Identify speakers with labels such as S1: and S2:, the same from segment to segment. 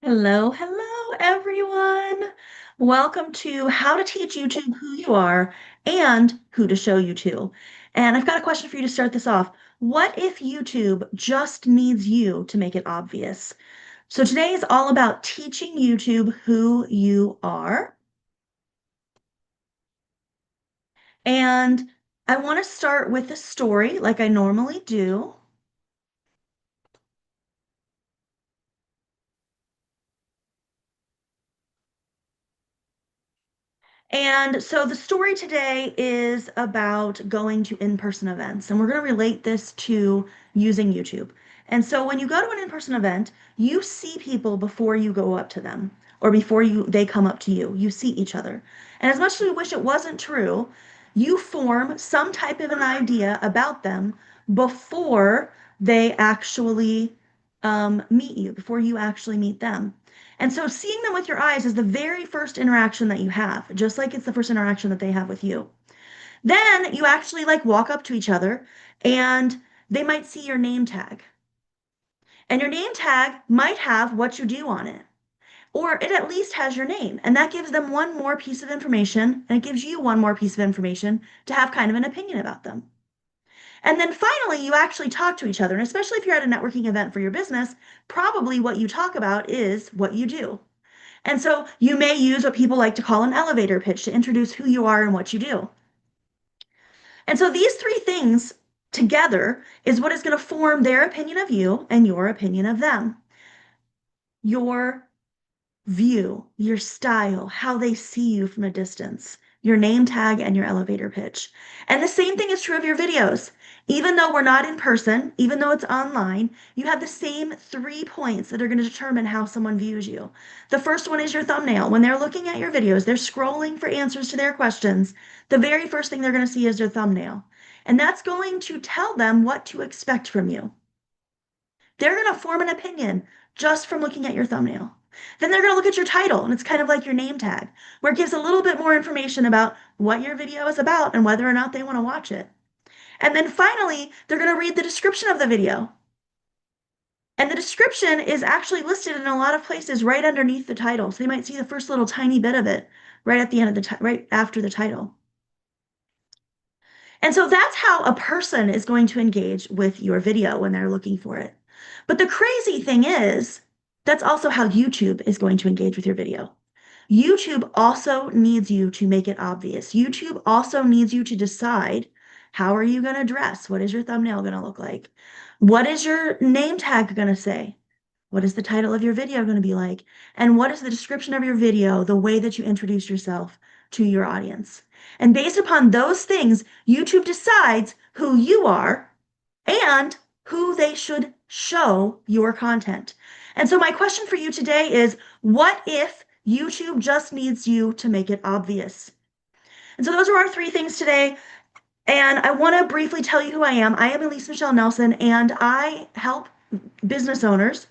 S1: Hello, hello, everyone. Welcome to How to Teach YouTube Who You Are and Who to Show You To. And I've got a question for you to start this off. What if YouTube just needs you to make it obvious? So today is all about teaching YouTube who you are. And I want to start with a story like I normally do. And so the story today is about going to in-person events, and we're going to relate this to using YouTube. And so when you go to an in-person event, you see people before you go up to them or before they come up to you. You see each other. And as much as we wish it wasn't true, you form some type of an idea about them before they actually meet you, before you actually meet them. And so seeing them with your eyes is the very first interaction that you have, just like it's the first interaction that they have with you. Then you actually like walk up to each other and they might see your name tag. And your name tag might have what you do on it, or it at least has your name. And that gives them one more piece of information, and it gives you one more piece of information to have kind of an opinion about them. And then finally, you actually talk to each other. And especially if you're at a networking event for your business, probably what you talk about is what you do. And so you may use what people like to call an elevator pitch to introduce who you are and what you do. And so these three things together is what is going to form their opinion of you and your opinion of them. Your view, your style, how they see you from a distance, your name tag, and your elevator pitch. And the same thing is true of your videos. Even though we're not in person, even though it's online, you have the same 3 points that are going to determine how someone views you. The first one is your thumbnail. When they're looking at your videos, they're scrolling for answers to their questions. The very first thing they're going to see is your thumbnail. And that's going to tell them what to expect from you. They're going to form an opinion just from looking at your thumbnail. Then they're going to look at your title, and it's kind of like your name tag, where it gives a little bit more information about what your video is about and whether or not they want to watch it. And then finally, they're going to read the description of the video. And the description is actually listed in a lot of places right underneath the title. So they might see the first little tiny bit of it right at the end of right after the title. And so that's how a person is going to engage with your video when they're looking for it. But the crazy thing is, that's also how YouTube is going to engage with your video. YouTube also needs you to make it obvious. YouTube also needs you to decide, how are you going to dress? What is your thumbnail going to look like? What is your name tag going to say? What is the title of your video going to be like? And what is the description of your video, the way that you introduce yourself to your audience? And based upon those things, YouTube decides who you are and who they should show your content. And so my question for you today is, what if YouTube just needs you to make it obvious? And so those are our three things today. And I want to briefly tell you who I am. I am Elise Michelle Nelson, and I help business owners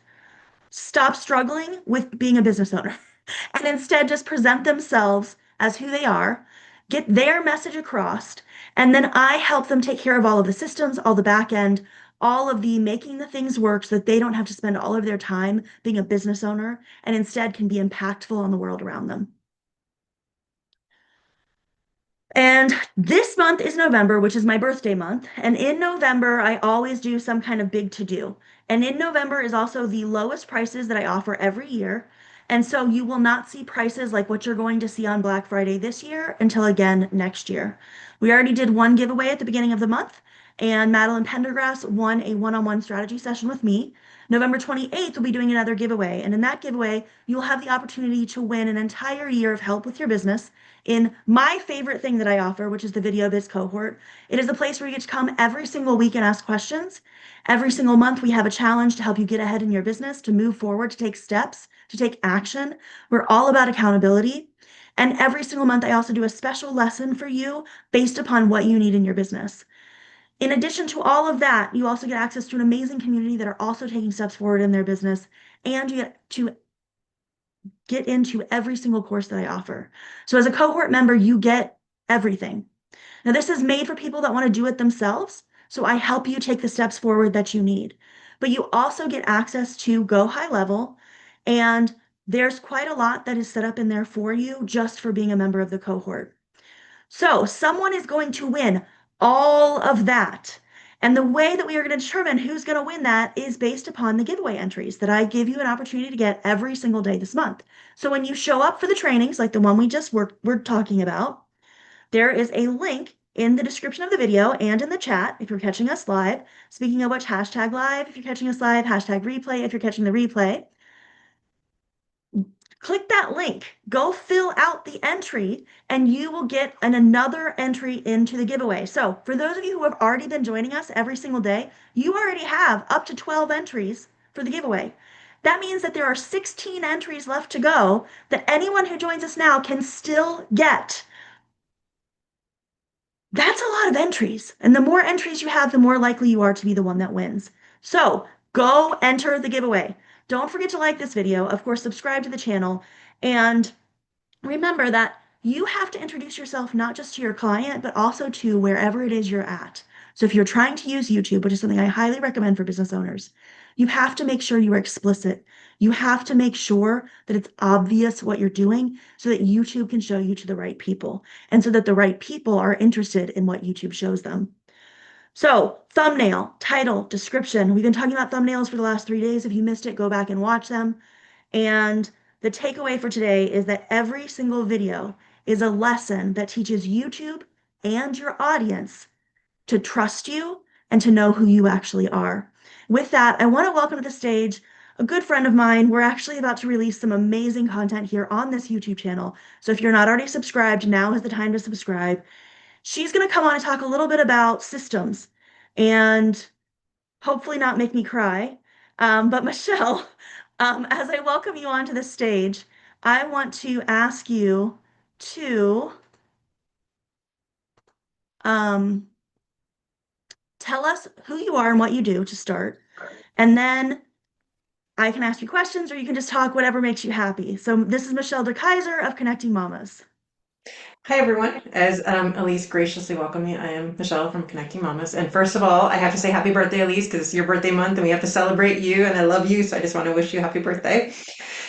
S1: stop struggling with being a business owner and instead just present themselves as who they are, get their message across, and then I help them take care of all of the systems, all the back end, all of the making the things work so that they don't have to spend all of their time being a business owner and instead can be impactful on the world around them. And this month is November, which is my birthday month. And in November, I always do some kind of big to do. And in November is also the lowest prices that I offer every year. And so you will not see prices like what you're going to see on Black Friday this year until again next year. We already did one giveaway at the beginning of the month, and Madeline Pendergrass won a one-on-one strategy session with me. November 28th, we'll be doing another giveaway. And in that giveaway, you'll have the opportunity to win an entire year of help with your business in my favorite thing that I offer, which is the Video Biz cohort. It is a place where you get to come every single week and ask questions. Every single month, we have a challenge to help you get ahead in your business, to move forward, to take steps, to take action. We're all about accountability. And every single month, I also do a special lesson for you based upon what you need in your business. In addition to all of that, you also get access to an amazing community that are also taking steps forward in their business, and you get to get into every single course that I offer. So as a cohort member, you get everything. Now, this is made for people that want to do it themselves. So I help you take the steps forward that you need. But you also get access to Go High Level and There's quite a lot that is set up in there for you just for being a member of the cohort. So someone is going to win all of that. And the way that we are going to determine who's going to win that is based upon the giveaway entries that I give you an opportunity to get every single day this month. So when you show up for the trainings, like the one we're talking about, there is a link in the description of the video and in the chat if you're catching us live. Speaking of which, hashtag live if you're catching us live, hashtag replay if you're catching the replay. Click that link, go fill out the entry, and you will get another entry into the giveaway. So for those of you who have already been joining us every single day, you already have up to 12 entries for the giveaway. That means that there are 16 entries left to go that anyone who joins us now can still get. That's a lot of entries. And the more entries you have, the more likely you are to be the one that wins. So go enter the giveaway. Don't forget to like this video. Of course, subscribe to the channel. And remember that you have to introduce yourself not just to your client, but also to wherever it is you're at. So if you're trying to use YouTube, which is something I highly recommend for business owners, you have to make sure you are explicit. You have to make sure that it's obvious what you're doing so that YouTube can show you to the right people and so that the right people are interested in what YouTube shows them. So thumbnail, title, description. We've been talking about thumbnails for the last 3 days. If you missed it, go back and watch them. And the takeaway for today is that every single video is a lesson that teaches YouTube and your audience to trust you and to know who you actually are. With that, I want to welcome to the stage a good friend of mine. We're actually about to release some amazing content here on this YouTube channel. So if you're not already subscribed, now is the time to subscribe. She's going to come on and talk a little bit about systems and hopefully not make me cry. But Michelle, as I welcome you onto the stage, I want to ask you to um, tell us who you are and what you do to start. And then I can ask you questions or you can just talk, whatever makes you happy. So this is Michelle DeKaiser of Connecting Mamas.
S2: Hi everyone. As Elise graciously welcomed me, I am Michelle from Connecting Mamas. And first of all, I have to say happy birthday, Elise, because it's your birthday month and we have to celebrate you and I love you. So I just want to wish you a happy birthday.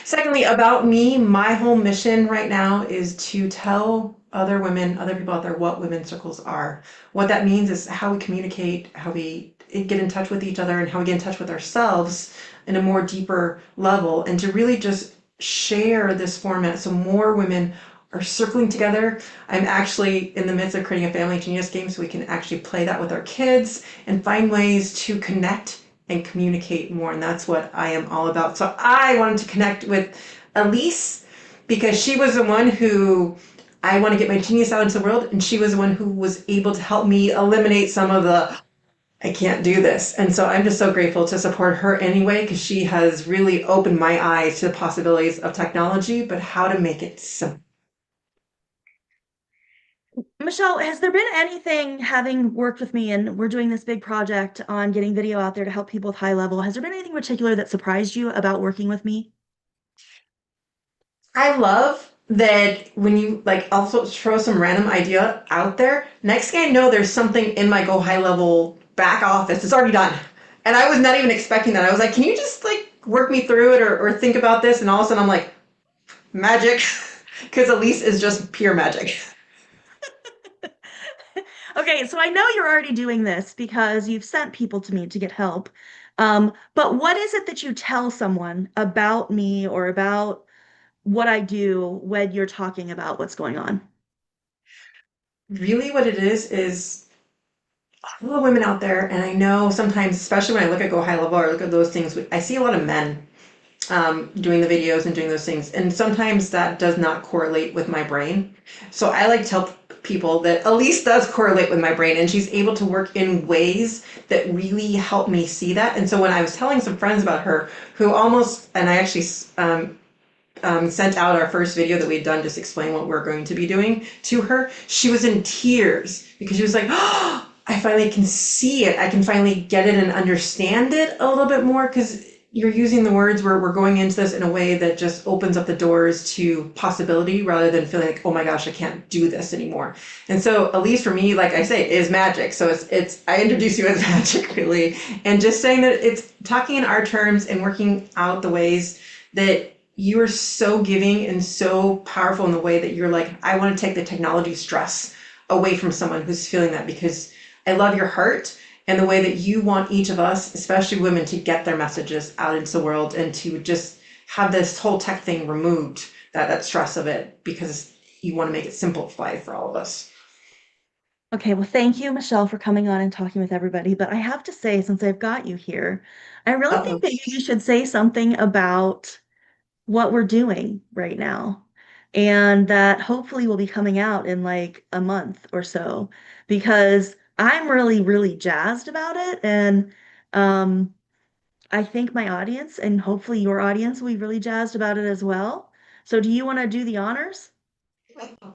S2: Secondly, about me, my whole mission right now is to tell other women, other people out there what women's circles are. What that means is how we communicate, how we get in touch with each other and how we get in touch with ourselves in a more deeper level and to really just share this format so more women are circling together. I'm actually in the midst of creating a family genius game so we can actually play that with our kids and find ways to connect and communicate more. And that's what I am all about. So I wanted to connect with Elise because she was the one who I want to get my genius out into the world. And she was the one who was able to help me eliminate some of the I can't do this. And so I'm just so grateful to support her anyway, because she has really opened my eyes to the possibilities of technology, but how to make it simple.
S1: Michelle, has there been anything, having worked with me and we're doing this big project on getting video out there to help people with high level, has there been anything in particular that surprised you about working with me?
S2: I love that when you like also throw some random idea out there, next thing I know, there's something in my Go High Level back office. It's already done. And I was not even expecting that. I was like, can you just like work me through it or think about this? And all of a sudden I'm like, magic. Because Elise is just pure magic.
S1: Okay, so I know you're already doing this because you've sent people to me to get help. But what is it that you tell someone about me or about what I do when you're talking about what's going on?
S2: Really what it is all the women out there, and I know sometimes, especially when I look at Go High Level or look at those things, I see a lot of men doing the videos and doing those things. And sometimes that does not correlate with my brain. So I like to tell people that Elise does correlate with my brain and she's able to work in ways that really help me see that. And so when I was telling some friends about her who almost, and I actually sent out our first video that we had done just explain what we're going to be doing to her, she was in tears because she was like, oh, I finally can see it. I can finally get it and understand it a little bit more because you're using the words where we're going into this in a way that just opens up the doors to possibility rather than feeling like, oh my gosh, I can't do this anymore. And so Elise for me, like I say, is magic. So it's I introduce you as magic really. And just saying that it's talking in our terms and working out the ways that you are so giving and so powerful in the way that you're like, I want to take the technology stress away from someone who's feeling that because I love your heart and the way that you want each of us, especially women, to get their messages out into the world and to just have this whole tech thing removed, that stress of it, because you want to make it simplified for all of us.
S1: Okay, well, thank you, Michelle, for coming on and talking with everybody. But I have to say, since I've got you here, I really
S2: Uh-oh.
S1: think that you should say something about what we're doing right now. And that hopefully will be coming out in like a month or so, because I'm really, really jazzed about it. And um, I think my audience and hopefully your audience will be really jazzed about it as well. So, do you want to do the honors?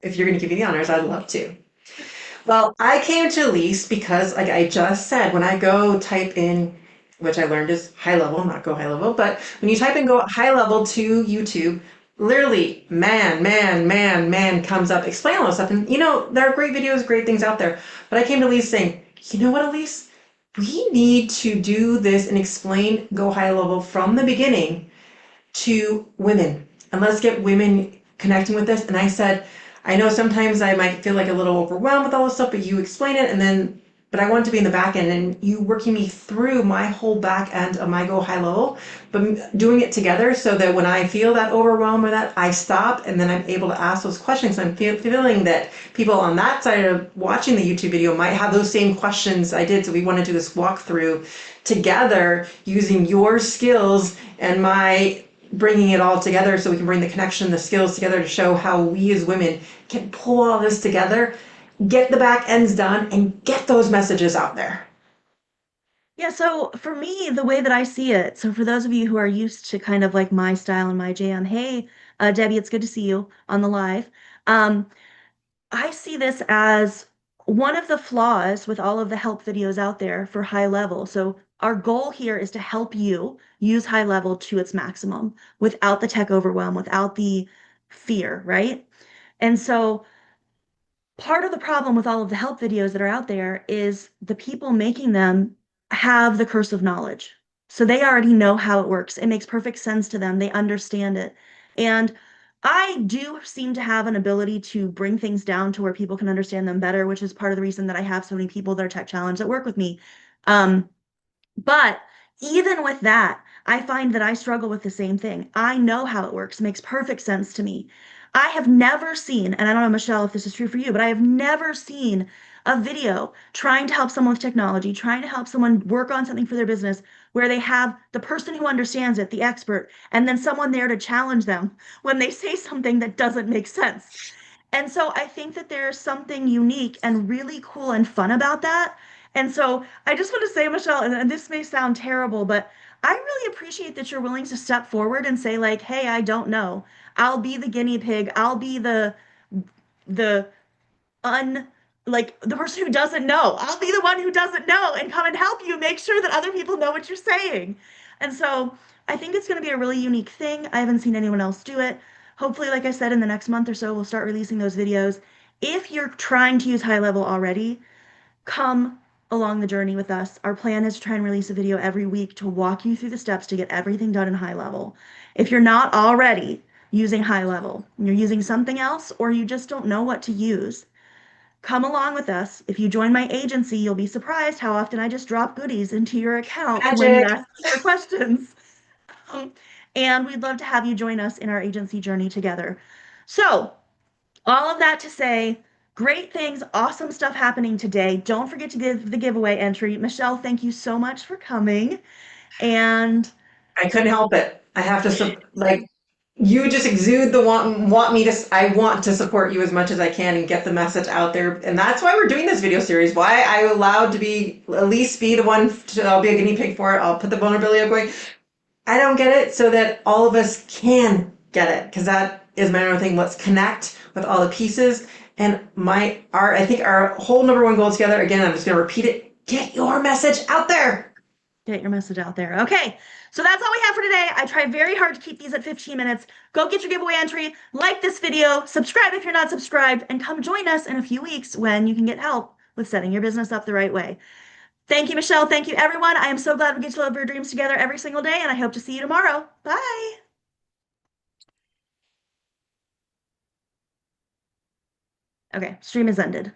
S2: If you're going to give me the honors, I'd love to. Well, I came to Elise because, like I just said, when I go type in, which I learned is high level, not go high level, but when you type in go high level to YouTube, literally man comes up, explain all this stuff. And there are great videos, great things out there. But I came to Elise saying, you know what, Elise? We need to do this and explain go high level from the beginning to women, and let's get women connecting with this. And I said, I know sometimes I might feel like a little overwhelmed with all this stuff, but you explain it, and then, but I want to be in the back end and you working me through my whole back end of my go high level, but doing it together so that when I feel that overwhelm or that, I stop and then I'm able to ask those questions. I'm feeling that people on that side of watching the YouTube video might have those same questions I did. So we want to do this walkthrough together using your skills and my bringing it all together so we can bring the connection, the skills together to show how we as women can pull all this together, get the back ends done, and get those messages out there.
S1: Yeah, so for me, the way that I see it, so for those of you who are used to kind of like my style and my jam, hey, Debbie, it's good to see you on the live. Um, I see this as one of the flaws with all of the help videos out there for high level. So our goal here is to help you use high level to its maximum without the tech overwhelm, without the fear, right? And so part of the problem with all of the help videos that are out there is the people making them have the curse of knowledge. So they already know how it works. It makes perfect sense to them. They understand it. And I do seem to have an ability to bring things down to where people can understand them better, which is part of the reason that I have so many people that are tech challenged that work with me. Um, but even with that, I find that I struggle with the same thing. I know how it works. It makes perfect sense to me. I have never seen, and I don't know, Michelle, if this is true for you, but I have never seen a video trying to help someone with technology, trying to help someone work on something for their business, where they have the person who understands it, the expert, and then someone there to challenge them when they say something that doesn't make sense. And so I think that there's something unique and really cool and fun about that. And so I just want to say, Michelle, and this may sound terrible, but I really appreciate that you're willing to step forward and say, like, hey, I don't know. I'll be the guinea pig. I'll be the un like the person who doesn't know. I'll be the one who doesn't know and come and help you make sure that other people know what you're saying. And so I think it's going to be a really unique thing. I haven't seen anyone else do it. Hopefully, like I said, in the next month or so, we'll start releasing those videos. If you're trying to use high level already, come along the journey with us. Our plan is to try and release a video every week to walk you through the steps to get everything done in high level. If you're not already using high level, and you're using something else, or you just don't know what to use, come along with us. If you join my agency, you'll be surprised how often I just drop goodies into your account when you
S2: Magic.
S1: ask me your questions. Um, and we'd love to have you join us in our agency journey together. So, all of that to say, great things, awesome stuff happening today. Don't forget to give the giveaway entry. Michelle, thank you so much for coming. And
S2: I couldn't help it. I have to like you just exude the want me to I want to support you as much as I can and get the message out there. And that's why we're doing this video series. Why I allowed to be at least be the one I'll be a guinea pig for it. I'll put the vulnerability up going. I don't get it so that all of us can get it because that is my other thing. Let's connect with all the pieces. And I think our whole number one goal together, again, I'm just going to repeat it. Get your message out there.
S1: get your message out there. Okay, so that's all we have for today. I try very hard to keep these at 15 minutes. Go get your giveaway entry, like this video, subscribe if you're not subscribed, and come join us in a few weeks when you can get help with setting your business up the right way. Thank you, Michelle. Thank you, everyone. I am so glad we get to live your dreams together every single day, and I hope to see you tomorrow. Bye. Okay, stream is ended.